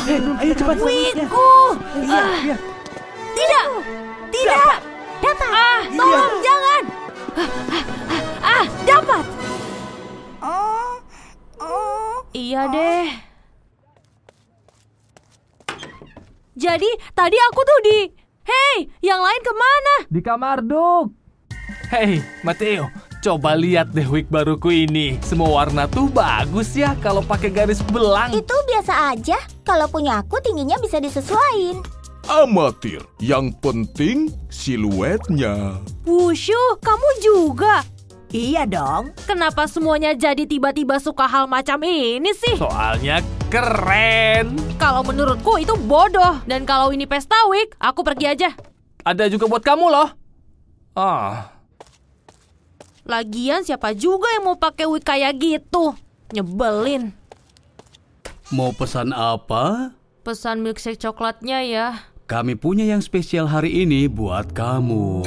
Ayo cepat. Wigku. Iya. Tidak. Dapat. Tolong jangan. Dapat. Iya deh. Jadi tadi aku tuh Hei, yang lain kemana? Di kamar, Duk. Hei, Mateo, coba lihat deh wig baruku ini. Semua warna tuh bagus ya kalau pakai garis belang. Itu biasa aja. Kalau punya aku tingginya bisa disesuaiin. Amatir, yang penting siluetnya. Wushu, kamu juga? Iya dong. Kenapa semuanya jadi tiba-tiba suka hal macam ini sih? Soalnya keren. Kalau menurutku itu bodoh. Dan kalau ini pesta wig, aku pergi aja. Ada juga buat kamu loh. Lagian siapa juga yang mau pakai wig kayak gitu? Nyebelin. Mau pesan apa? Pesan milkshake coklatnya ya. Kami punya yang spesial hari ini buat kamu.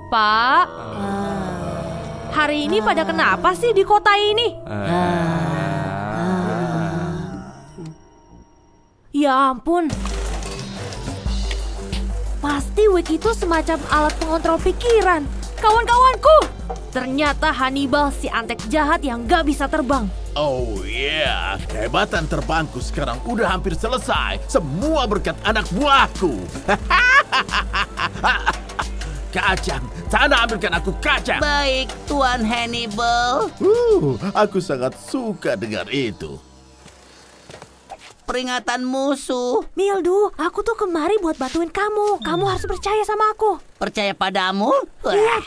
Pak, hari ini pada kenapa sih di kota ini? Ya ampun. Pasti wig itu semacam alat pengontrol pikiran. Kawan-kawanku, ternyata Hannibal si antek jahat yang gak bisa terbang. Oh iya, kehebatan terbangku sekarang udah hampir selesai. Semua berkat anak buahku. Kacang, sana ambilkan aku kacang. Baik, Tuan Hannibal. Aku sangat suka dengar itu. Peringatan musuh. Mildu, aku tuh kemari buat bantuin kamu. Kamu harus percaya sama aku. Percaya padamu? Iya.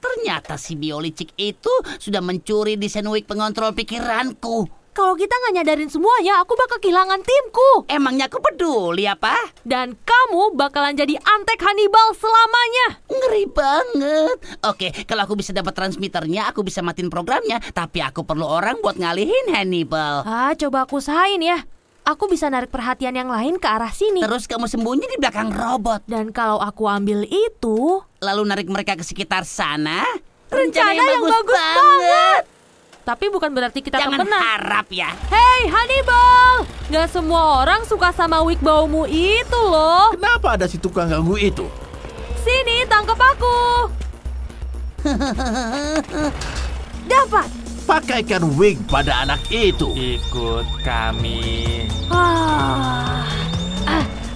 Ternyata si biolicik itu sudah mencuri desain wig pengontrol pikiranku. Kalau kita nggak nyadarin semuanya, aku bakal kehilangan timku. Emangnya aku peduli apa? Dan kamu bakalan jadi antek Hannibal selamanya. Ngeri banget. Oke, kalau aku bisa dapat transmitternya, aku bisa matiin programnya. Tapi aku perlu orang buat ngalihin Hannibal. Coba aku usahain ya. Aku bisa narik perhatian yang lain ke arah sini. Terus kamu sembunyi di belakang robot. Dan kalau aku ambil itu, lalu narik mereka ke sekitar sana. Rencana yang bagus banget. Tapi bukan berarti kita jangan terkena. Harap ya. Hei Hannibal, gak semua orang suka sama wig baumu itu loh. Kenapa ada si tukang ganggu itu? Sini, tangkap aku. Dapat. Pakaikan wig pada anak itu. Ikut kami.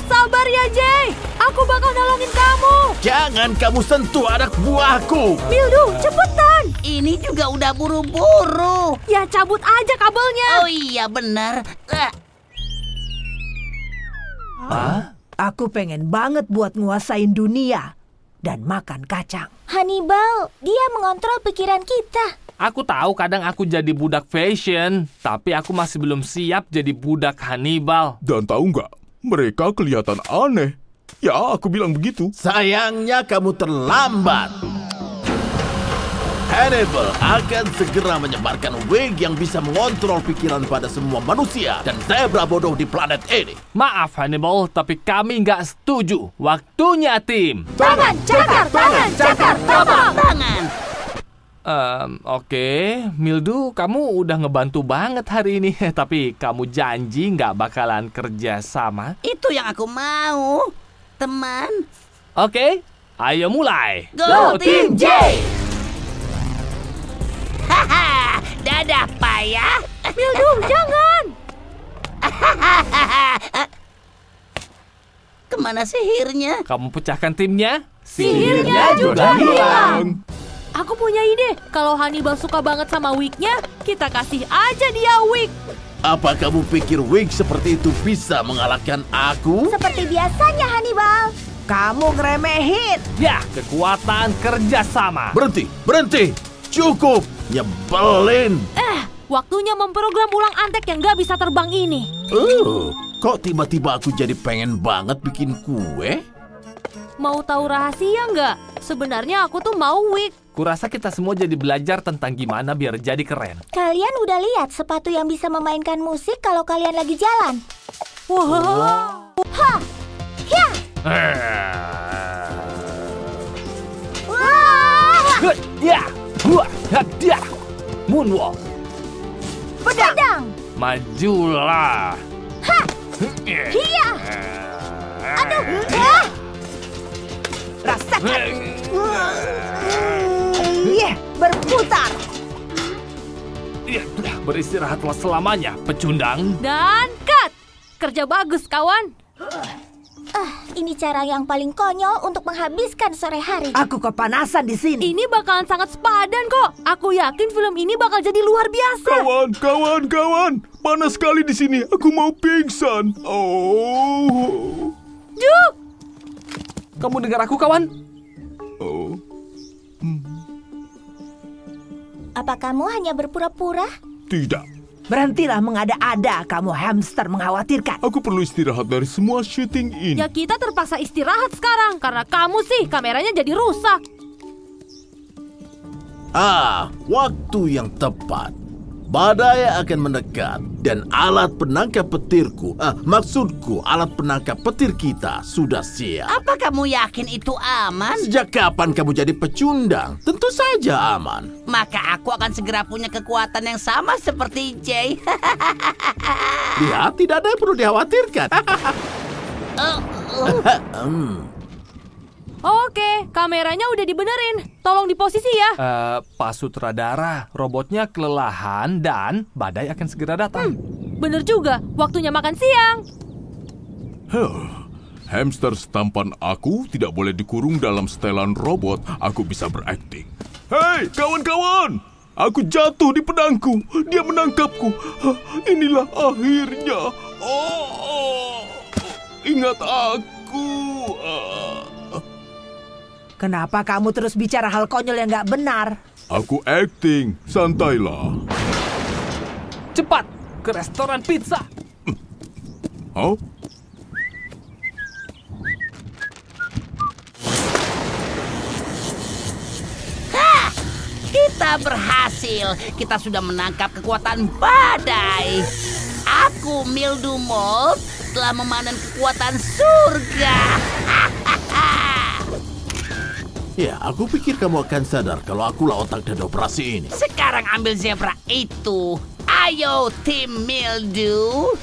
Sabar ya Jay, aku bakal nolongin kamu. Jangan kamu sentuh anak buahku. Mildu, cepetan. Ini juga udah buru-buru. Ya cabut aja kabelnya. Oh iya benar. Aku pengen banget buat nguasain dunia dan makan kacang. Hannibal, dia mengontrol pikiran kita. Aku tahu kadang aku jadi budak fashion, tapi aku masih belum siap jadi budak Hannibal. Dan tahu nggak, mereka kelihatan aneh. Ya, aku bilang begitu. Sayangnya kamu terlambat. Hannibal akan segera menyebarkan wig yang bisa mengontrol pikiran pada semua manusia dan zebra bodoh di planet ini. Maaf Hannibal, tapi kami nggak setuju. Waktunya tim. Tangan, cakar, tangan, cakar, tangan. Oke, Mildu, kamu udah ngebantu banget hari ini. Tapi kamu janji nggak bakalan kerja sama? Itu yang aku mau, teman. Oke, ayo mulai. Go Team J! Haha, dadah payah. Mildu, jangan. Kemana sihirnya? Kamu pecahkan timnya? Sihirnya juga hilang. hilang. Aku punya ide. Kalau Hannibal suka banget sama wignya, kita kasih aja dia wig. Apa kamu pikir wig seperti itu bisa mengalahkan aku? Seperti biasanya Hannibal. Kamu ngeremehin. Ya, kekuatan kerjasama. Berhenti. Cukup. Nyebelin. Waktunya memprogram ulang antek yang gak bisa terbang ini. Kok tiba-tiba aku jadi pengen banget bikin kue? Mau tahu rahasia nggak? Sebenarnya aku tuh mau wig. Kurasa kita semua jadi belajar tentang gimana biar jadi keren. Kalian udah lihat sepatu yang bisa memainkan musik kalau kalian lagi jalan? Wah. Hah! Ya! Ya, dia, moonwalk. Pedang! Majulah. Iya. Aduh. Ah. Rasakan. Berputar. Ya, beristirahatlah selamanya, pecundang. Dan cut. Kerja bagus, kawan. Ini cara yang paling konyol untuk menghabiskan sore hari. Aku kepanasan di sini. Ini bakalan sangat sepadan kok. Aku yakin film ini bakal jadi luar biasa. Kawan. Panas sekali di sini. Aku mau pingsan. Oh. Juk! Kamu dengar aku, kawan? Oh. Apa kamu hanya berpura-pura? Tidak. Berhentilah mengada-ada, kamu hamster mengkhawatirkan. Aku perlu istirahat dari semua syuting ini. Ya kita terpaksa istirahat sekarang. Karena kamu sih kameranya jadi rusak. Waktu yang tepat. Badai akan mendekat dan alat penangkap petirku, maksudku alat penangkap petir kita sudah siap. Apa kamu yakin itu aman? Sejak kapan kamu jadi pecundang? Tentu saja aman. Maka aku akan segera punya kekuatan yang sama seperti Jay. Lihat, tidak ada yang perlu dikhawatirkan. Oke, kameranya udah dibenerin. Tolong di posisi ya. Pak Sutradara, robotnya kelelahan dan badai akan segera datang. Bener juga, waktunya makan siang. Hamster setampan aku tidak boleh dikurung dalam setelan robot. Aku bisa berakting. Hei, kawan-kawan! Aku jatuh di pedangku. Dia menangkapku. Inilah akhirnya. Ingat aku. Kenapa kamu terus bicara hal konyol yang gak benar? Aku acting. Santailah. Cepat, ke restoran pizza. Oh? Kita berhasil. Kita sudah menangkap kekuatan badai. Aku, Mildew Mold, telah memanen kekuatan surga. Ya, aku pikir kamu akan sadar kalau akulah otak dan operasi ini. Sekarang ambil zebra itu. Ayo, tim Mildew.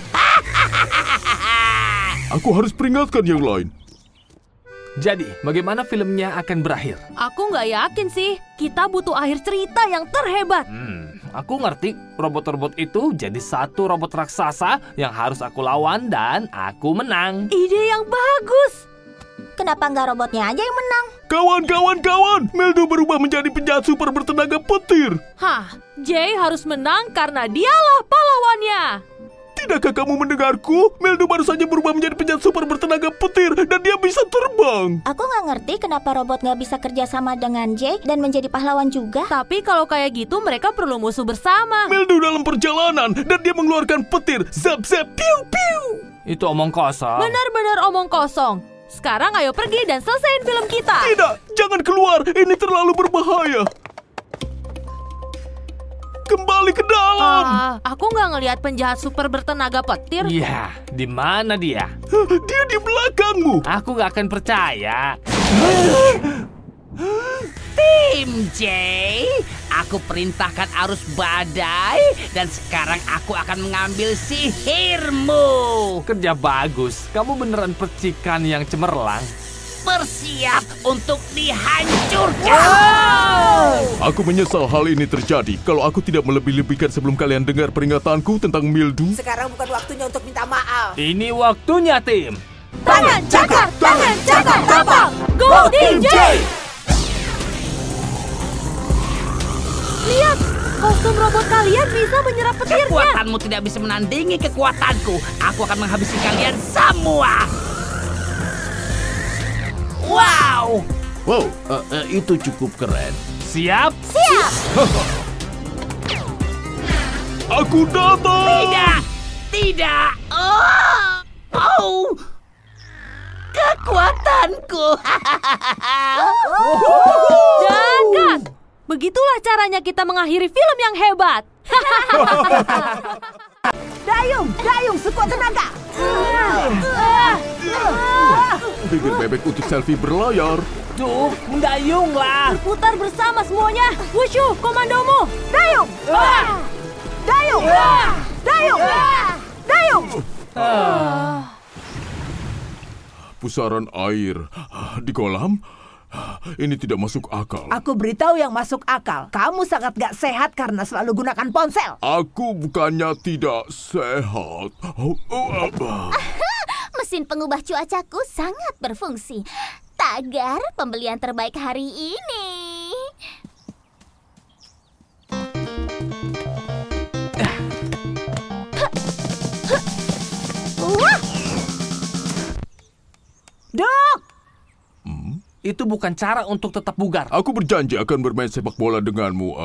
Aku harus peringatkan yang lain. Jadi, bagaimana filmnya akan berakhir? Aku nggak yakin sih. Kita butuh akhir cerita yang terhebat. Aku ngerti, robot-robot itu jadi satu robot raksasa yang harus aku lawan dan aku menang. Ide yang bagus. Kenapa nggak robotnya aja yang menang? Kawan! Mildew berubah menjadi penjahat super bertenaga petir. Jay harus menang karena dialah pahlawannya. Tidakkah kamu mendengarku? Mildew baru saja berubah menjadi penjahat super bertenaga petir dan dia bisa terbang. Aku nggak ngerti kenapa robot nggak bisa kerja sama dengan Jay dan menjadi pahlawan juga. Tapi kalau kayak gitu mereka perlu musuh bersama. Mildew dalam perjalanan dan dia mengeluarkan petir. Zap, piu, piu. Itu omong kosong. Benar-benar omong kosong. Sekarang ayo pergi dan selesaiin film kita. Tidak, jangan keluar. Ini terlalu berbahaya. Kembali ke dalam. Aku nggak ngelihat penjahat super bertenaga petir. Iya, di mana dia? Dia di belakangmu. Aku nggak akan percaya. Tim Jay, aku perintahkan arus badai dan sekarang aku akan mengambil sihirmu. Kerja bagus. Kamu beneran percikan yang cemerlang. Bersiap untuk dihancurkan. Aku menyesal hal ini terjadi. Kalau aku tidak melebih-lebihkan sebelum kalian dengar peringatanku tentang Mildew. Sekarang bukan waktunya untuk minta maaf. Ini waktunya, tim. Tangan cakar, tapang. Go Team Jay! Lihat, kostum robot kalian bisa menyerap petirnya. Kekuatanmu tidak bisa menandingi kekuatanku. Aku akan menghabisi kalian semua. Wow! Wow, itu cukup keren. Siap? Aku datang. Tidak. Oh. Kekuatanku. Jangan! Begitulah caranya kita mengakhiri film yang hebat. Dayung, sekuat tenaga. Bibir bebek untuk selfie berlayar. Duh, mendayunglah. Putar bersama semuanya. Wushu, komandomu. Dayung. Pusaran air di kolam? Ini tidak masuk akal. Aku beritahu yang masuk akal. Kamu sangat gak sehat karena selalu gunakan ponsel. Aku bukannya tidak sehat. Mesin pengubah cuacaku sangat berfungsi. Tagar pembelian terbaik hari ini. Duk! Itu bukan cara untuk tetap bugar. Aku berjanji akan bermain sepak bola denganmu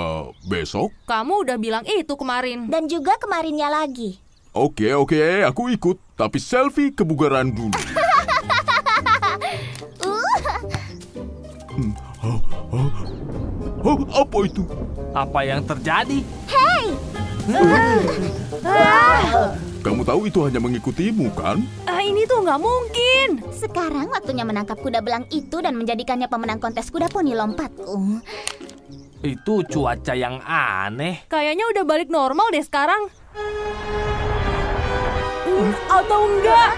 besok. Kamu udah bilang itu kemarin. Dan juga kemarinnya lagi. Oke, aku ikut. Tapi selfie kebugaran dulu. Apa itu? Apa yang terjadi? Kamu tahu itu hanya mengikutimu, kan? Ini tuh nggak mungkin. Sekarang waktunya menangkap kuda belang itu dan menjadikannya pemenang kontes kuda poni lompatku. Itu cuaca yang aneh. Kayaknya udah balik normal deh sekarang. Atau enggak?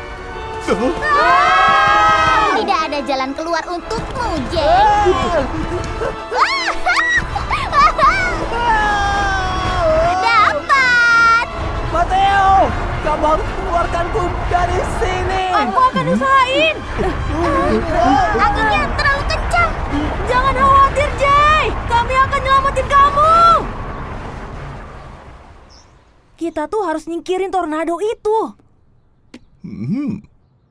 Tidak ada jalan keluar untukmu, Jay. Dapat! Mateo, kamu harus mengeluarkanku dari sini. Aku akan usahain. Anginnya terlalu kencang. Jangan khawatir, Jay. Kami akan nyelamatin kamu. Kita tuh harus nyingkirin tornado itu.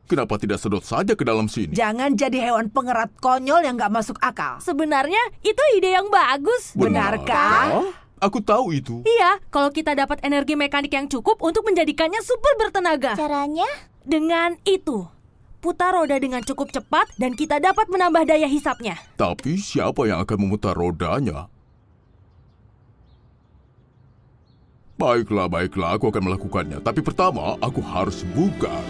Kenapa tidak sedot saja ke dalam sini? Jangan jadi hewan pengerat konyol yang gak masuk akal. Sebenarnya itu ide yang bagus. Benarkah? Aku tahu itu. Iya, kalau kita dapat energi mekanik yang cukup untuk menjadikannya super bertenaga. Caranya? Dengan itu, putar roda dengan cukup cepat dan kita dapat menambah daya hisapnya. Tapi siapa yang akan memutar rodanya? Baiklah, aku akan melakukannya. Tapi pertama, aku harus bugar.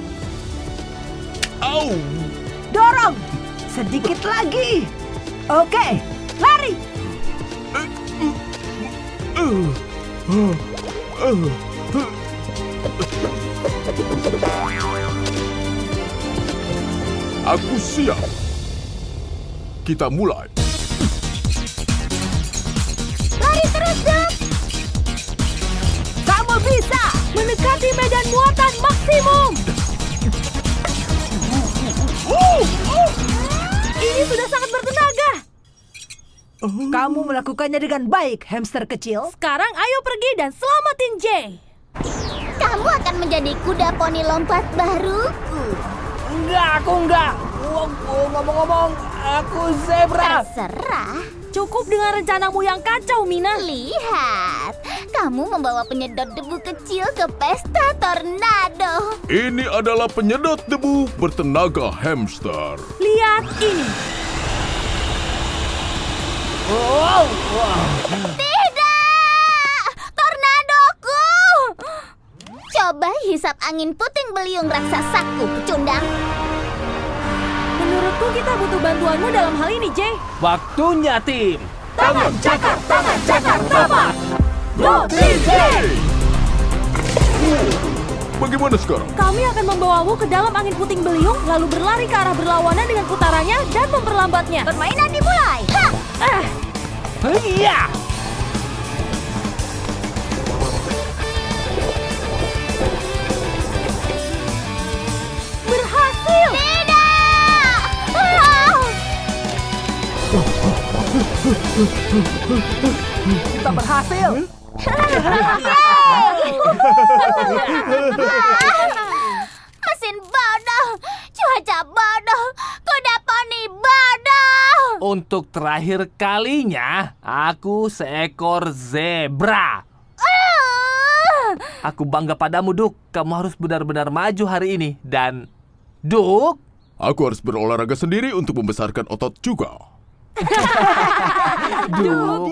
Au! Dorong! Sedikit lagi. Oke, lari! Aku siap. Kita mulai. Lari terus, Duk! Kamu bisa! Mendekati medan muatan maksimum. Ini sudah sangat bertenaga. Kamu melakukannya dengan baik, hamster kecil. Sekarang ayo pergi dan selamatin Jay. Kamu akan menjadi kuda poni lompat baruku. Aku enggak. Ngomong-ngomong, aku zebra. Terserah. Cukup dengan rencanamu yang kacau, Mina. Lihat, kamu membawa penyedot debu kecil ke pesta tornado. Ini adalah penyedot debu bertenaga hamster. Lihat ini. Tidak! Tornadoku! Coba hisap angin puting beliung raksasaku, pecundang. Menurutku kita butuh bantuanmu dalam hal ini, Jay. Waktunya, tim. Tangan cakar, tapak. Go, DJ! Bagaimana sekarang? Kami akan membawamu ke dalam angin puting beliung, lalu berlari ke arah berlawanan dengan putarannya dan memperlambatnya. Permainan dimulai. Iya. Berhasil! Kita berhasil. Mesin bodoh, cuaca bodoh, kuda poni bodoh. Untuk terakhir kalinya, aku seekor zebra. Aku bangga padamu, Duk. Kamu harus benar-benar maju hari ini. Dan, Duk, Aku harus berolahraga sendiri untuk membesarkan otot juga. Duk.